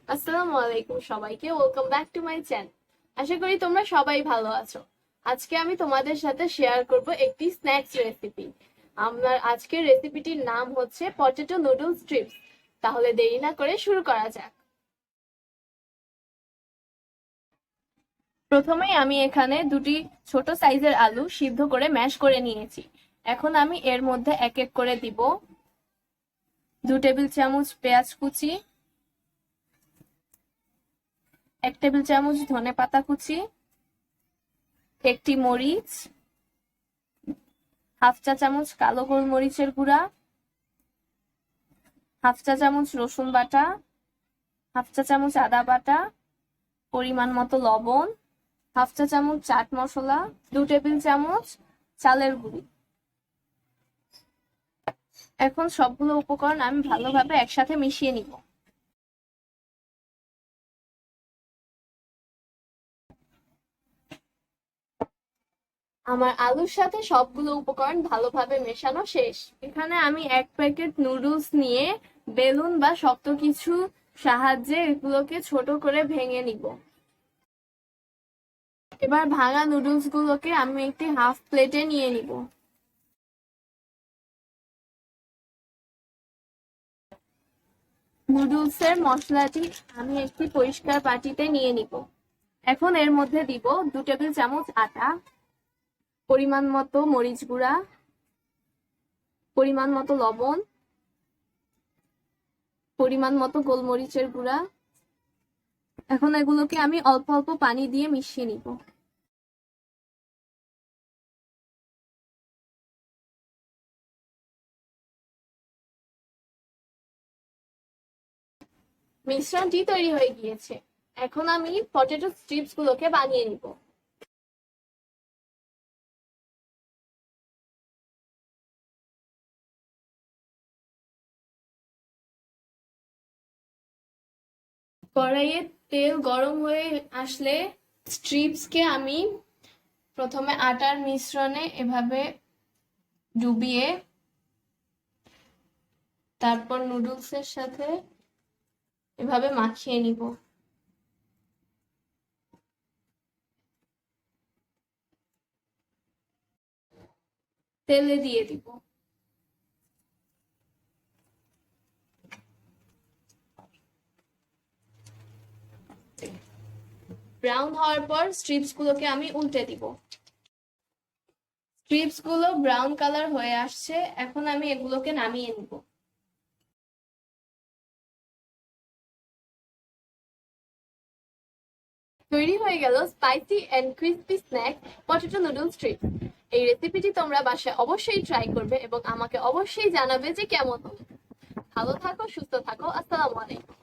আসসালামু আলাইকুম সবাইকে, welcome back to my channel. আশা করি তোমরা সবাই ভালো আছো। আজকে আমি তোমাদের সাথে শেয়ার করব একটি স্ন্যাক্স রেসিপি। আমার আজকের রেসিপিটির নাম হচ্ছে পটেটো নুডল স্ট্রিপস। তাহলে দেরি না করে শুরু করা যাক। প্রথমেই আমি এখানে দুটি ছোট সাইজের আলু সিদ্ধ করে ম্যাশ করে নিয়েছি। এখন আমি এর মধ্যে এক এক করে দিব 2 টেবিল চামচ পেঁয়াজ কুচি, 1 টেবিল চামচ ধনেপাতা কুচি, একটি মরিচ, হাফ চা চামচ কালো গোলমরিচের গুঁড়া, হাফ চা চামচ রসুন বাটা, হাফ চা চামচ আদা বাটা, পরিমাণ মতো লবণ, হাফ চা চামচ চাট মশলা, 2 টেবিল চামচ চালের গুঁড়ি। এখন সবগুলো উপকরণ আমি ভালোভাবে একসাথে মিশিয়ে নিব। আমার আলুর সাথে সবগুলো উপকরণ ভালোভাবে মেশানো শেষ। এখানে আমি 1 প্যাকেট নুডলস নিয়ে বেলুন বা শক্ত কিছু সাহায্যে এগুলোকে ছোট করে ভেঙে নিব। এবার ভাঙা নুডলস গুলোকে আমি একটি হাফ প্লেটে নিয়ে নিব। নুডলসের মশলাটি আমি একটি পরিষ্কার বাটিতে নিয়ে নিব। এখন এর মধ্যে দিব 2 টেবিল চামচ আটা, পরিমাণ মতো মরিচ গুঁড়া, পরিমাণ মতো লবণ, পরিমাণ মতো গোলমরিচের গুঁড়া। এখন এগুলোকে আমি অল্প অল্প পানি দিয়ে মিশিয়ে নিব। মিশ্রণটি তৈরি হয়ে গিয়েছে। এখন আমি পটেটো স্ট্রিপস গুলোকে বানিয়ে নিব। কড়াইয়ে তেল গরম হয়ে আসলে স্ট্রিপসকে আমি প্রথমে আটার মিশ্রণে এভাবে ডুবিয়ে তারপর নুডলসের সাথে এভাবে মাখিয়ে নিব। তেলে দিয়ে দিব। ব্রাউন হওয়ার পর স্ট্রিপস গুলোকে আমি উল্টে দিব। স্ট্রিপস গুলো ব্রাউন কালার হয়ে আসছে, এখন আমি এগুলোকে নামিয়ে নিব। তৈরি হয়ে গেল spicy and crispy snack potato noodle strips. এই রেসিপিটি তোমরা বাসায় অবশ্যই ট্রাই করবে এবং আমাকে অবশ্যই জানাবে যে কেমন হলো। ভালো থাকো, সুস্থ থাকো। আসসালামু আলাইকুম।